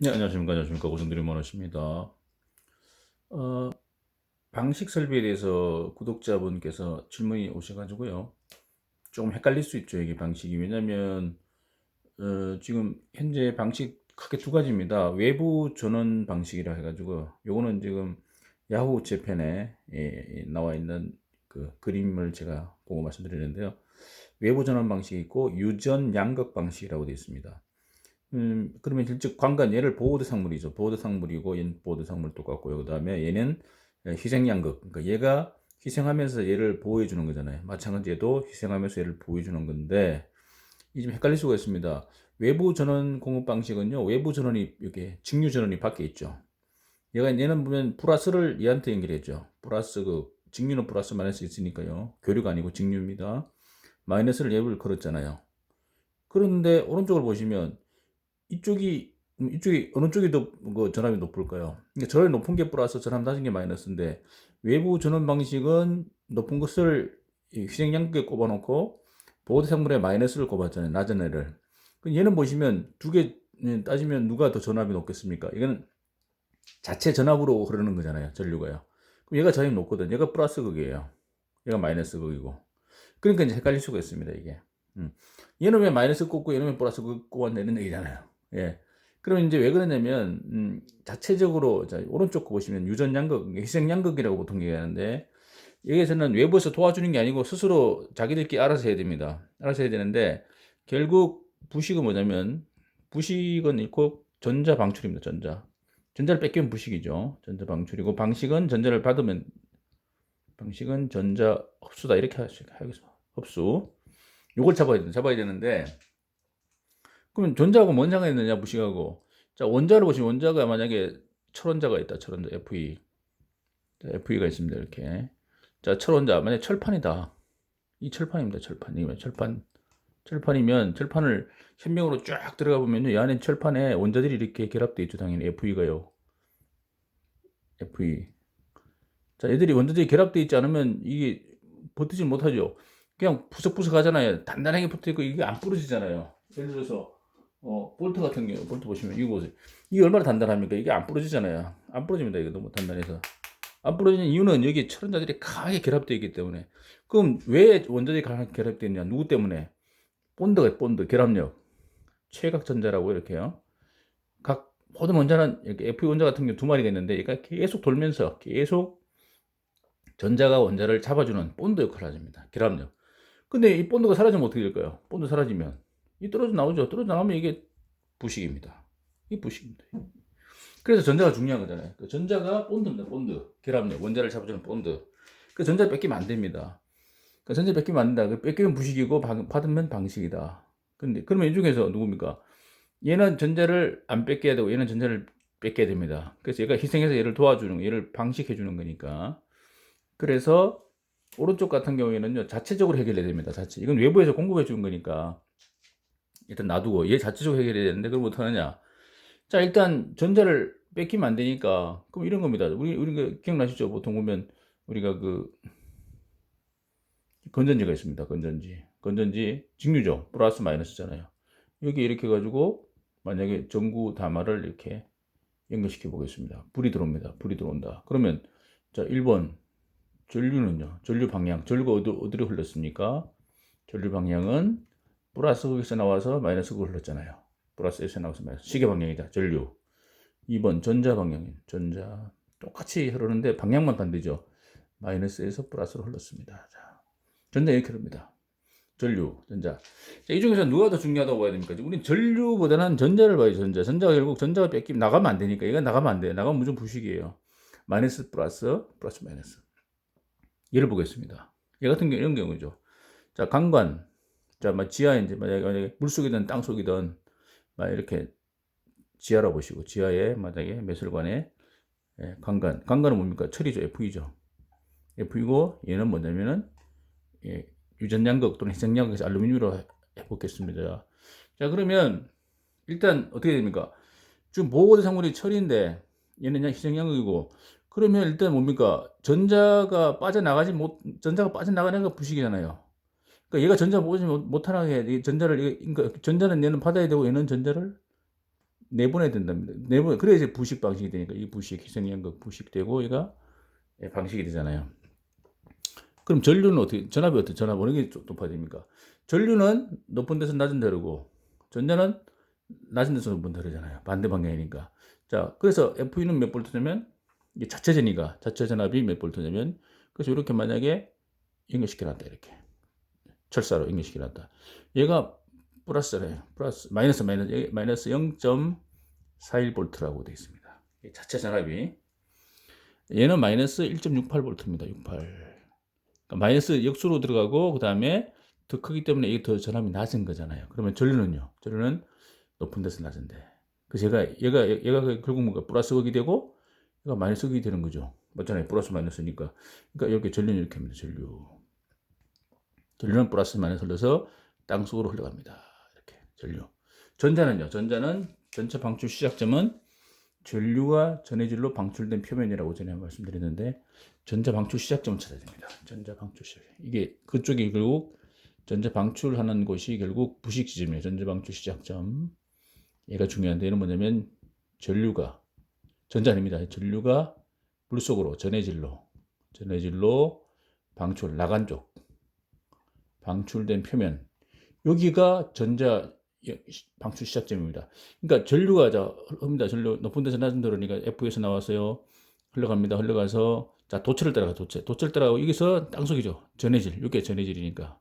네, 안녕하십니까. 안녕하십니까. 고정드림 원호십니다. 어, 방식 설비에 대해서 구독자분께서 질문이 오셔가지고요. 조금 헷갈릴 수 있죠. 이게 방식이. 왜냐면, 지금 현재 방식 크게 두 가지입니다. 외부 전원 방식이라 해가지고, 요거는 지금 야후 재팬에 나와 있는 그 그림을 제가 보고 말씀드리는데요. 외부 전원 방식이 있고, 유전 양극 방식이라고 되어 있습니다. 그러면 실제 광관 얘를 보호대 상물이죠. 보호대 상물이고 얘는 보호대 상물 똑같고요. 그다음에 얘는 희생양극. 그러니까 얘가 희생하면서 얘를 보호해 주는 거잖아요. 마찬가지 얘도 희생하면서 얘를 보호해 주는 건데 이 좀 헷갈릴 수가 있습니다. 외부 전원 공급 방식은요. 외부 전원이 이렇게 직류 전원이 밖에 있죠. 얘는 보면 플러스를 얘한테 연결했죠. 플러스 그 직류는 플러스 마이너스 있으니까요. 교류가 아니고 직류입니다. 마이너스를 얘를 걸었잖아요. 그런데 오른쪽을 보시면 이쪽이 어느 쪽이 더 그 전압이 높을까요? 그러니까 전압이 높은 게 플러스, 전압 낮은 게 마이너스인데 외부 전원 방식은 높은 것을 희생양극에 꼽아놓고 보호대상물에 마이너스를 꼽았잖아요. 낮은 애를. 얘는 보시면 두 개 따지면 누가 더 전압이 높겠습니까? 이거는 자체 전압으로 흐르는 거잖아요. 전류가요. 그럼 얘가 전압이 높거든. 얘가 플러스 극이에요. 얘가 마이너스 극이고. 그러니까 이제 헷갈릴 수가 있습니다. 이게. 음. 얘는 왜 마이너스 꽂고 얘는 왜 플러스 꽂았냐 이런 얘기잖아요. 예. 그럼 이제 왜 그러냐면 자체적으로 자, 오른쪽 거 보시면 유전 양극, 희생 양극이라고 보통 얘기하는데 여기에서는 외부에서 도와주는 게 아니고 스스로 자기들끼리 알아서 해야 됩니다. 알아서 해야 되는데 결국 부식은 뭐냐면 부식은 읽고 전자 방출입니다. 전자를 뺏기면 부식이죠. 전자 방출이고 방식은 전자를 받으면 방식은 전자 흡수다 이렇게 하겠습니다. 흡수. 요걸 잡아야 되는데 그러면 전자하고 뭔 상관이 있느냐 무식하고 자 원자를 보시면 원자가 만약에 철원자가 있다 철원자 Fe 자, Fe가 있습니다 이렇게 자 철원자 만약 철판이다 이 철판입니다 철판이면 철판이면 철판을 현명으로 쫙 들어가 보면요 이 안에 철판에 원자들이 이렇게 결합되어 있죠 당연히 Fe가요 Fe 자 얘들이 원자들이 결합되어 있지 않으면 이게 버티지 못하죠 그냥 부석부석 하잖아요 단단하게 붙어 있고 이게 안 부러지잖아요 예를 들어서 볼트 같은 경우, 볼트 보시면 이거 보세요. 이게 얼마나 단단합니까? 이게 안 부러지잖아요. 안 부러집니다. 이거 너무 단단해서. 안 부러지는 이유는 여기 철원자들이 강하게 결합되어 있기 때문에. 그럼 왜 원자들이 강하게 결합되어 있냐? 누구 때문에? 본드가 본드, 결합력. 최각전자라고 이렇게요. 각 모든 원자는 이렇게 FE 원자 같은 경우 두 마리가 있는데 얘가 계속 돌면서 계속 전자가 원자를 잡아주는 본드 역할을 합니다. 결합력. 근데 이 본드가 사라지면 어떻게 될까요? 본드 사라지면 이 떨어져 나오죠. 떨어져 나오면 이게 부식입니다. 이 부식입니다. 그래서 전자가 중요한 거잖아요. 그 전자가 본드입니다. 본드. 결합력. 원자를 잡아주는 본드. 그 전자 뺏기면 안 됩니다. 그 전자 뺏기면 안 된다. 그 뺏기면 부식이고 받으면 방식이다. 근데 그러면 이 중에서 누굽니까? 얘는 전자를 안 뺏겨야 되고 얘는 전자를 뺏겨야 됩니다. 그래서 얘가 희생해서 얘를 도와주는 거, 얘를 방식해 주는 거니까. 그래서 오른쪽 같은 경우에는요 자체적으로 해결해야 됩니다. 자체. 이건 외부에서 공급해 주는 거니까 일단 놔두고 얘 자체적으로 해결해야 되는데 그걸 못 하느냐? 자, 일단 전자를 뺏기면 안 되니까 그럼 이런 겁니다. 우리 기억나시죠? 보통 보면 우리가 그 건전지가 있습니다. 건전지 직류죠. 플러스 마이너스잖아요. 여기 이렇게 해가지고 만약에 전구 담화를 이렇게 연결시켜 보겠습니다. 불이 들어옵니다. 불이 들어온다. 그러면 자, 1번 전류는요. 전류 방향. 전류가 어디로 흘렀습니까? 전류 방향은 플러스 극에서 나와서 마이너스 극을 흘렀잖아요. 플러스에서 나와서 마이너스. 시계 방향이다. 전류. 2번 전자 방향. 전자. 똑같이 흐르는데 방향만 반대죠. 마이너스에서 플러스로 흘렀습니다. 자, 전자 이렇게 흐릅니다. 전류, 전자. 자, 이 중에서 누가 더 중요하다고 봐야 됩니까? 우린 전류보다는 전자를 봐요, 전자. 전자가 결국 전자가 뺏기면 나가면 안 되니까. 이건 나가면 안 돼. 나가면 무조건 부식이에요. 마이너스 플러스, 플러스 마이너스. 얘를 보겠습니다. 얘 같은 경우 이런 경우죠. 자, 강관. 자, 지하에 이제 만약에 물속이든 땅속이든 막 이렇게 지하라 보시고 지하에 만약에 매설관에 강간은 뭡니까? 철이죠. F이죠. F이고 얘는 뭐냐면은 유전양극 또는 희생양극에서 알루미늄으로 해보겠습니다. 자 그러면 일단 어떻게 됩니까? 지금 보호대상물이 철인데 얘는 그냥 희생양극이고 그러면 일단 뭡니까? 전자가 빠져나가는 게 부식이잖아요. 그러니까 얘가 전자 보지 못하게 전자를 그러니까 전자는 얘는 받아야 되고 얘는 전자를 내보내야 된답니다. 그래야 이제 부식 방식이 되니까 이 부식, 희생연극 부식되고 얘가 방식이 되잖아요. 그럼 전류는 어떻게, 전압이 어떻게, 전압 어느 게 높아집니까? 전류는 높은 데서 낮은 데로고, 전자는 낮은 데서 높은 데로잖아요. 반대 방향이니까. 자, 그래서 FE는 몇 볼트냐면, 이게 자체전이가, 자체 전압이 몇 볼트냐면, 그래서 이렇게 만약에 연결시켜놨다, 이렇게. 철사로 연결시켜놨다. 얘가 플러스래. 플러스, 마이너스 0.41볼트라고 되어 있습니다. 자체 전압이. 얘는 마이너스 1.68볼트입니다. 68. 그러니까 마이너스 역수로 들어가고 그 다음에 더 크기 때문에 이게 더 전압이 낮은 거잖아요. 그러면 전류는요. 전류는 높은 데서 낮은데. 그래서 얘가 결국 뭔가 플러스 극이 되고 얘가 마이너스 극이 되는 거죠. 맞잖아요. 플러스 마이너스니까. 그러니까 이렇게 전류는 이렇게 합니다. 전류는 플러스 마이너스 흘러서 땅 속으로 흘러갑니다. 이렇게 전류. 전자는요. 전자는 전체 방출 시작점은 전류가 전해질로 방출된 표면이라고 전에 말씀드렸는데 전자 방출 시작점을 찾아야 됩니다. 전자 방출 시작. 이게 그쪽이 결국 전자 방출하는 곳이 결국 부식 지점이에요. 전자 방출 시작점. 얘가 중요한데 얘는 뭐냐면 전류가 전자 아닙니다. 전류가 물속으로 전해질로 방출 나간 쪽 방출된 표면 여기가 전자 방출 시작점입니다. 그러니까 전류가 흐릅니다. 전류 높은 데서 낮은 데로 그러니까 F에서 나왔어요. 흘러갑니다. 흘러가서 자 도체를 따라가 도체를 따라가고 여기서 땅속이죠. 전해질 이게 전해질이니까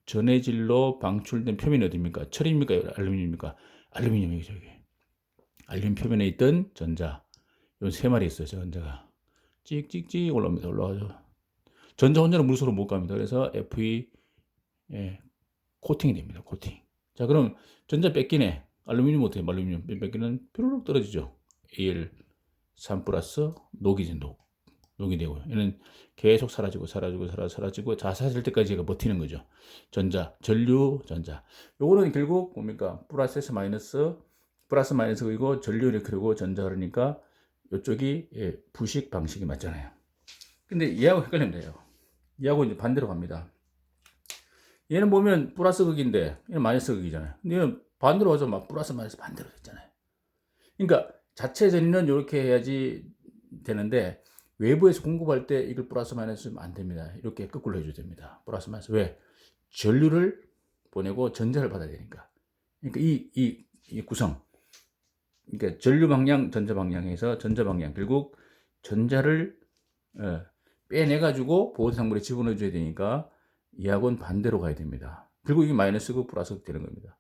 전해질로 방출된 표면이 어디입니까? 철입니까? 알루미늄입니까? 알루미늄이죠. 이게 알루미늄 표면에 있던 전자 요 세 마리 있어요. 전자가 찍찍찍 올라옵니다. 올라가죠. 전자 혼자는 물속으로 못 갑니다. 그래서 Fe 코팅이 됩니다. 코팅. 자, 그럼 전자 뺏기네. 알루미늄 어떻게 알루미늄 뺏기는 뾰로록 떨어지죠. Al3 플러스 녹이지 녹이 되고요. 얘는 계속 사라지고 자사질 때까지 얘가 버티는 거죠. 전류, 전자. 요거는 결국 뭡니까? 플러스에서 마이너스, 플러스 마이너스 그리고 전류 이렇게 그리고 전자 그러니까 이쪽이 부식 방식이 맞잖아요. 근데 얘하고 헷갈리면 돼요. 얘하고 이제 반대로 갑니다. 얘는 보면 플러스 극인데 얘는 마이너스 극이잖아요. 근데 얘는 반대로 가서 막 플러스 마이너스 반대로 됐잖아요. 그러니까 자체 전위는 이렇게 해야지 되는데 외부에서 공급할 때 이걸 플러스 마이너스 하면 안 됩니다. 이렇게 거꾸로 해줘야 됩니다. 플러스 마이너스 왜? 전류를 보내고 전자를 받아야 되니까. 그러니까 이 구성. 그러니까 전류 방향, 전자 방향에서 전자 방향 결국 전자를 빼내가지고 보호상물에 집어넣어줘야 되니까 얘하고는 반대로 가야 됩니다. 그리고 이게 마이너스고 플러스가 되는 겁니다.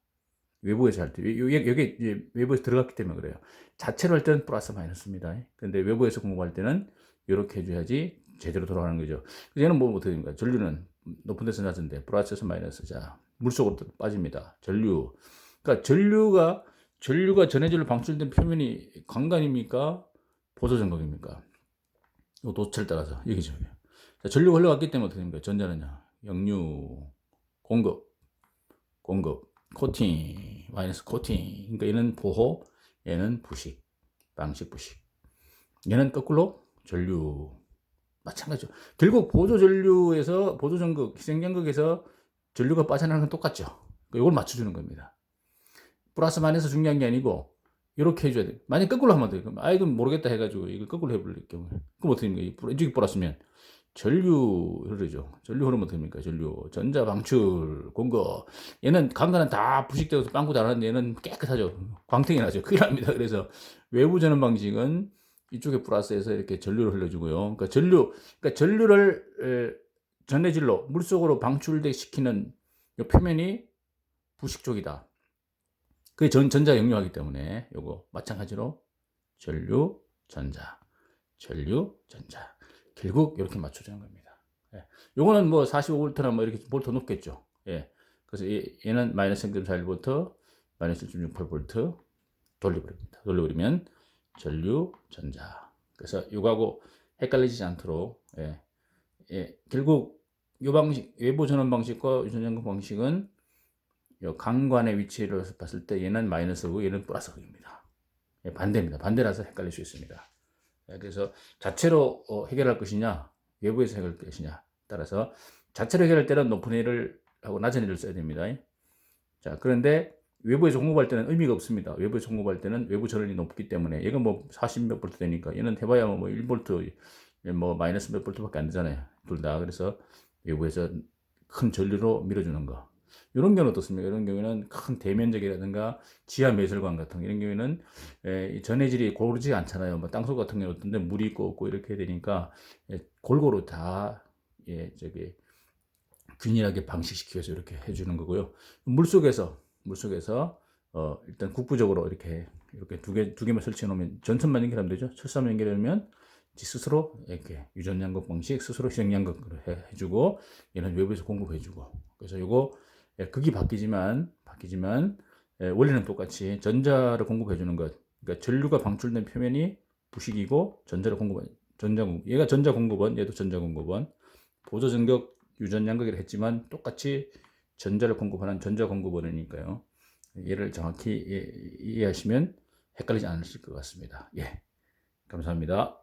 외부에서 할 때, 여기 이제 외부에서 들어갔기 때문에 그래요. 자체로 할 때는 플러스 마이너스입니다. 근데 외부에서 공급할 때는 이렇게 해줘야지 제대로 돌아가는 거죠. 얘는 뭐 어떻게 됩니까? 전류는 높은 데서 낮은데 플러스에서 마이너스. 자, 물속으로 빠집니다. 전류. 그러니까 전류가 전해질로 방출된 표면이 강간입니까? 보조전극입니까? 이 도체를 따라서 얘기죠. 자, 전류가 흘러갔기 때문에 어떻게 됩니까? 전자는요. 역류, 공급, 코팅, 마이너스 코팅. 그러니까 얘는 보호, 얘는 부식, 방식 부식. 얘는 거꾸로 전류. 마찬가지죠. 결국 보조전극, 희생전극에서 전류가 빠져나가는 건 똑같죠. 이걸 맞춰주는 겁니다. 플러스 마이너스 중요한 게 아니고 이렇게 해줘야 돼. 만약 거꾸로 하면 돼. 그럼 이건 모르겠다 해가지고 이걸 거꾸로 해버릴 경우에 그럼 어떻게 됩니까? 이쪽이 플러스면 전류 흐르죠. 전류 흐르면 어떻게 됩니까? 전류 전자 방출 공급. 얘는 강간은 다 부식되어서 빵꾸 다 나는데 얘는 깨끗하죠. 광택이 나죠. 큰일 납니다. 그래서 외부 전원 방식은 이쪽에 플러스에서 이렇게 전류를 흘려주고요. 그러니까 전류를 전해질로 물속으로 방출돼 시키는 이 표면이 부식 쪽이다. 그게 전자 역류하기 때문에 요거 마찬가지로 전류, 전자. 결국 이렇게 맞춰주는 겁니다. 예. 요거는 뭐 45V나 뭐 이렇게 볼트 높겠죠. 예. 그래서 얘는 마이너스 0.41V, 마이너스 1.68V 돌려버리면 전류, 전자. 그래서 요거하고 헷갈리지 않도록 결국 요 방식 외부 전원 방식과 유전전극 방식은 요 강관의 위치를 봤을 때 얘는 마이너스고 얘는 플러스입니다. 반대입니다. 반대라서 헷갈릴 수 있습니다. 그래서 자체로 해결할 것이냐 외부에서 해결할 것이냐 따라서 자체로 해결할 때는 높은 L을 하고 낮은 L을 써야 됩니다. 자, 그런데 외부에서 공급할 때는 의미가 없습니다. 외부에서 공급할 때는 외부 전원이 높기 때문에 얘가 뭐 40 몇 볼트 되니까 얘는 해봐야 뭐 1볼트 뭐 마이너스 몇 볼트밖에 안 되잖아요. 둘 다. 그래서 외부에서 큰 전류로 밀어주는 거. 이런 경우는 어떻습니까? 이런 경우에는 큰 대면적이라든가 지하 매설관 같은 거, 이런 경우에는 이 전해질이 고르지 않잖아요. 뭐 땅속 같은 경우는 어떤데 물이 있고 없고 이렇게 되니까 골고루 다 저기 균일하게 방식시켜서 이렇게 해주는 거고요. 물속에서 일단 국부적으로 이렇게 두 개만 설치해 놓으면 전선만 연결하면 되죠. 철사만 연결하면 스스로 이렇게 유전양극 방식 스스로 시정양극을 해주고 얘는 외부에서 공급해주고. 그래서 요거 극이 바뀌지만 원리는 똑같이 전자를 공급해주는 것. 그러니까 전류가 방출된 표면이 부식이고 전자를 공급한 전자공급. 얘가 전자공급원, 얘도 전자공급원. 보조전격 유전양극이라 했지만 똑같이 전자를 공급하는 전자공급원이니까요. 얘를 정확히 이해하시면 헷갈리지 않으실 것 같습니다. 예, 감사합니다.